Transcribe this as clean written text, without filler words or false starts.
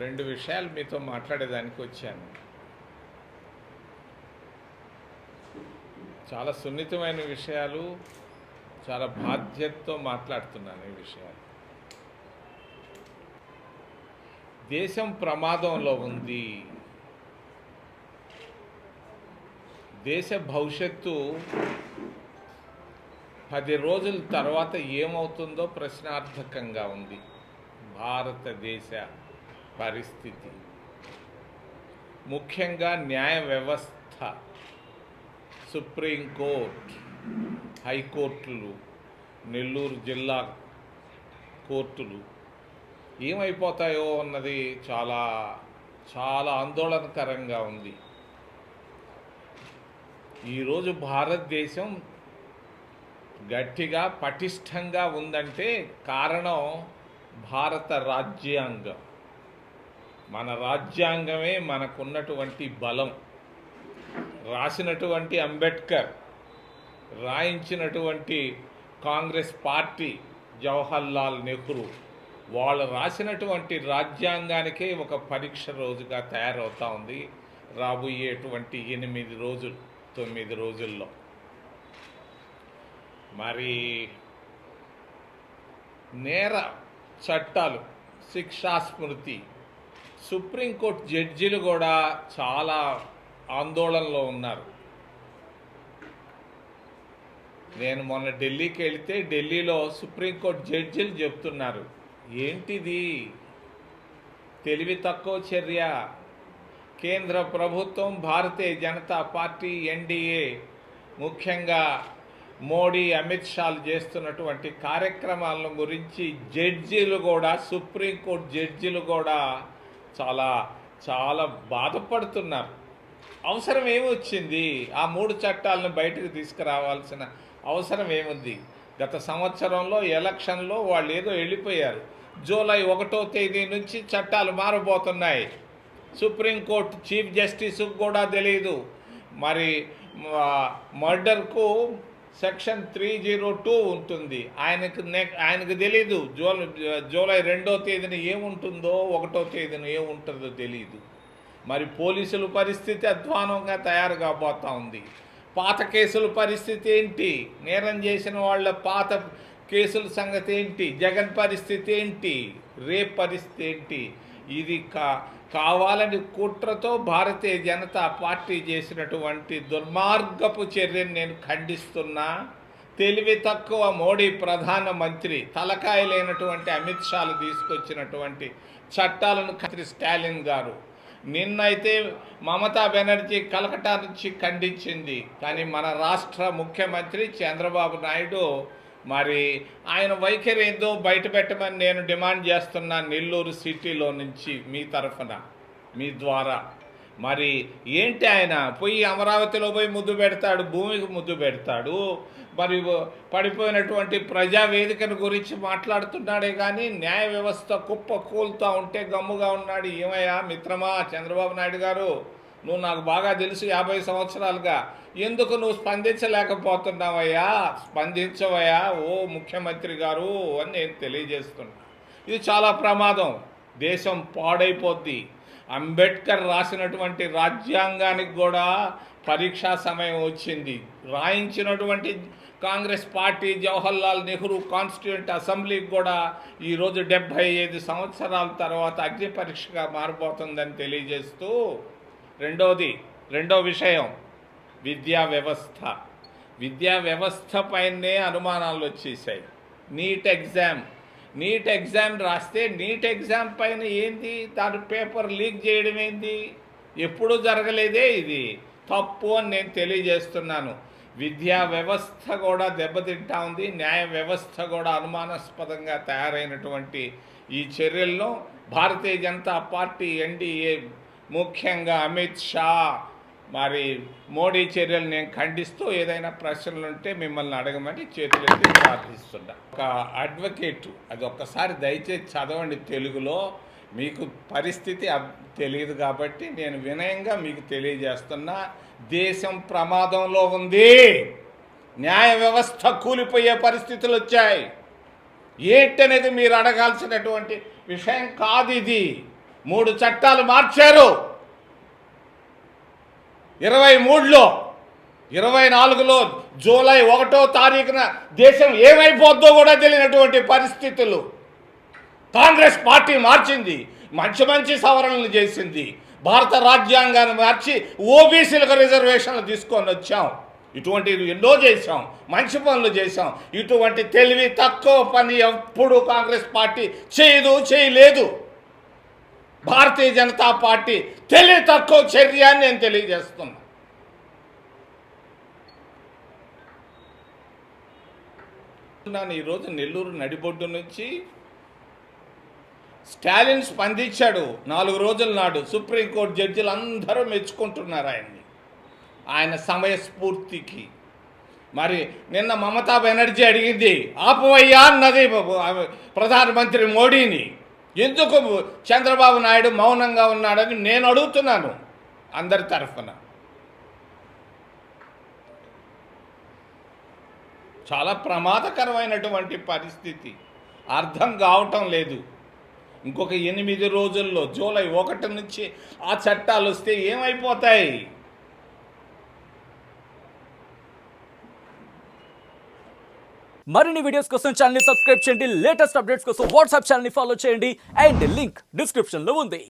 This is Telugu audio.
రెండు విషయాలు మీతో మాట్లాడేదానికి వచ్చాను. చాలా సున్నితమైన విషయాలు, చాలా బాధ్యతతో మాట్లాడుతున్నాను ఈ విషయాలు. దేశం ప్రమాదంలో ఉంది. దేశ భవిష్యత్తు 10 రోజుల తర్వాత ఏమవుతుందో ప్రశ్నార్థకంగా ఉంది. భారతదేశ పరిస్థితి, ముఖ్యంగా న్యాయ వ్యవస్థ, సుప్రీంకోర్టు, హైకోర్టులు, నెల్లూరు జిల్లా కోర్టులు ఏమైపోతాయో అన్నది చాలా చాలా ఆందోళనకరంగా ఉంది. ఈరోజు భారతదేశం గట్టిగా పటిష్టంగా ఉందంటే కారణం భారత రాజ్యాంగం. మన రాజ్యాంగమే మనకున్నటువంటి బలం. రాసినటువంటి అంబేద్కర్, రాయించినటువంటి కాంగ్రెస్ పార్టీ, జవహర్లాల్ నెహ్రూ, వాళ్ళు రాసినటువంటి రాజ్యాంగానికే ఒక పరీక్ష రోజుగా తయారవుతూ ఉంది రాబోయేటువంటి 8 రోజులు 9 రోజుల్లో. మరి నేర చట్టాలు, శిక్షా స్మృతి, సుప్రీంకోర్టు జడ్జీలు కూడా చాలా ఆందోళనలో ఉన్నారు. నేను మొన్న ఢిల్లీకి వెళితే ఢిల్లీలో సుప్రీంకోర్టు జడ్జీలు చెప్తున్నారు, ఏంటిది తెలివి తక్కువ చర్య. కేంద్ర ప్రభుత్వం, భారతీయ జనతా పార్టీ, ఎన్డీఏ, ముఖ్యంగా మోడీ, అమిత్ షాలు చేస్తున్నటువంటి కార్యక్రమాలను గురించి జడ్జీలు కూడా, సుప్రీంకోర్టు జడ్జీలు కూడా చాలా చాలా బాధపడుతున్నారు. అవసరం ఏమొచ్చింది? ఆ 3 చట్టాలను బయటకు తీసుకురావాల్సిన అవసరం ఏముంది? గత సంవత్సరంలో ఎలక్షన్లో వాళ్ళు ఏదో వెళ్ళిపోయారు. జూలై 1వ తేదీ నుంచి చట్టాలు మారబోతున్నాయి. సుప్రీంకోర్టు చీఫ్ జస్టిస్కు కూడా తెలియదు. మరి మర్డర్కు సెక్షన్ 302 ఉంటుంది, ఆయనకు తెలీదు. జూలై 2వ తేదీన ఏముంటుందో, 1వ తేదీన ఏముంటుందో తెలియదు. మరి పోలీసుల పరిస్థితి అధ్వానంగా తయారు కాబోతూ ఉంది. పాత కేసుల పరిస్థితి ఏంటి? నేరం చేసిన వాళ్ళ పాత కేసుల సంగతి ఏంటి? జగన్ పరిస్థితి ఏంటి? రేప్ పరిస్థితి ఏంటి? ఇది కావాలని కుట్రతో భారతీయ జనతా పార్టీ చేసినటువంటి దుర్మార్గపు చర్యను నేను ఖండిస్తున్నా. తెలివి తక్కువ మోడీ ప్రధానమంత్రి, తలకాయలైనటువంటి అమిత్ షాలు తీసుకొచ్చినటువంటి చట్టాలను స్టాలిన్ గారు, నిన్నైతే మమతా బెనర్జీ కలకటా నుంచి ఖండించింది. కానీ మన రాష్ట్ర ముఖ్యమంత్రి చంద్రబాబు నాయుడు మరి ఆయన వైఖరి ఏందో బయట పెట్టమని నేను డిమాండ్ చేస్తున్నాను నెల్లూరు సిటీలో నుంచి, మీ తరఫున, మీ ద్వారా. మరి ఏంటి, ఆయన పోయి అమరావతిలో పోయి ముద్దు పెడతాడు, భూమికి ముద్దు పెడతాడు, మరి పడిపోయినటువంటి ప్రజావేదికను గురించి మాట్లాడుతున్నాడే కానీ న్యాయ వ్యవస్థ కుప్ప కూలుతూ ఉంటే గమ్ముగా ఉన్నాడు. ఏమయ్యా మిత్రమా చంద్రబాబు నాయుడు గారు, నువ్వు నాకు బాగా తెలుసు 50 సంవత్సరాలుగా, ఎందుకు నువ్వు స్పందించలేకపోతున్నావయ్యా? స్పందించవయ్యా ఓ ముఖ్యమంత్రి గారు అని నేను తెలియజేస్తున్నా. ఇది చాలా ప్రమాదం, దేశం పాడైపోద్ది. అంబేద్కర్ రాసినటువంటి రాజ్యాంగానికి కూడా పరీక్షా సమయం వచ్చింది. రాయించినటువంటి కాంగ్రెస్ పార్టీ, జవహర్లాల్ నెహ్రూ కాన్స్టిట్యూంట్ అసెంబ్లీకి కూడా ఈరోజు 75 సంవత్సరాల తర్వాత అగ్ని పరీక్షగా మారిపోతుందని తెలియజేస్తూ, రెండో విషయం విద్యా వ్యవస్థ. విద్యా వ్యవస్థ పైనే అనుమానాలు వచ్చేసాయి. నీట్ ఎగ్జామ్ రాస్తే నీట్ ఎగ్జామ్ పైన ఏంది, దాని పేపర్ లీక్ చేయడం ఏంది? ఎప్పుడూ జరగలేదే. ఇది తప్పు అని నేను తెలియజేస్తున్నాను. విద్యా వ్యవస్థ కూడా దెబ్బతింటా ఉంది. న్యాయ వ్యవస్థ కూడా అనుమానాస్పదంగా తయారైనటువంటి ఈ చర్యలను భారతీయ జనతా పార్టీ, ఎన్డీఏ, ముఖ్యంగా అమిత్ షా, మరి మోడీ చర్యలు నేను ఖండిస్తూ, ఏదైనా ప్రశ్నలు ఉంటే మిమ్మల్ని అడగమని చేతులెత్తి ప్రార్థిస్తున్నా. ఒక అడ్వకేటు, అది ఒక్కసారి దయచేసి చదవండి తెలుగులో. మీకు పరిస్థితి తెలియదు కాబట్టి నేను వినయంగా మీకు తెలియజేస్తున్నా. దేశం ప్రమాదంలో ఉంది. న్యాయ వ్యవస్థ కూలిపోయే పరిస్థితులు వచ్చాయి. ఏంటనేది మీరు అడగాల్సినటువంటి విషయం కాదు ఇది. 3 చట్టాలు మార్చారు. 23లో 24లో జూలై 1వ తారీఖున దేశం ఏమైపోద్దో కూడా తెలియనటువంటి పరిస్థితులు. కాంగ్రెస్ పార్టీ మార్చింది, మంచి సవరణలు చేసింది. భారత రాజ్యాంగాన్ని మార్చి ఓబీసీలకు రిజర్వేషన్లు తీసుకొని వచ్చాం. ఇటువంటివి ఎన్నో చేశాం, మంచి పనులు చేశాం. ఇటువంటి తెలివి తక్కువ పని ఎప్పుడు కాంగ్రెస్ పార్టీ చేయలేదు. భారతీయ జనతా పార్టీ తెలివి తక్కువ చర్య అని నేను తెలియజేస్తున్నా. ఈరోజు నెల్లూరు నడిబొడ్డు నుంచి స్టాలిన్ స్పందించాడు. 4 రోజుల నాడు సుప్రీంకోర్టు జడ్జిలు అందరూ మెచ్చుకుంటున్నారు ఆయన్ని, ఆయన సమయస్ఫూర్తికి. మరి నిన్న మమతా బెనర్జీ అడిగింది, ఆపవయ్యా అన్నది ప్రధానమంత్రి మోడీని. ఎందుకు చంద్రబాబు నాయుడు మౌనంగా ఉన్నాడని నేను అడుగుతున్నాను అందరి తరఫున. చాలా ప్రమాదకరమైనటువంటి పరిస్థితి, అర్థం కావటం లేదు. ఇంకొక 8 రోజుల్లో జూలై 1 నుంచి ఆ చట్టాలు వస్తే ఏమైపోతాయి? మరిన్ని వీడియోస్ కోసం ఛానల్ ని సబ్స్క్రైబ్ చేయండి. లేటెస్ట్ అప్డేట్స్ కోసం వాట్సాప్ ఛానల్ ని ఫాలో చేయండి. అండ్ లింక్ డిస్క్రిప్షన్ లో ఉంది.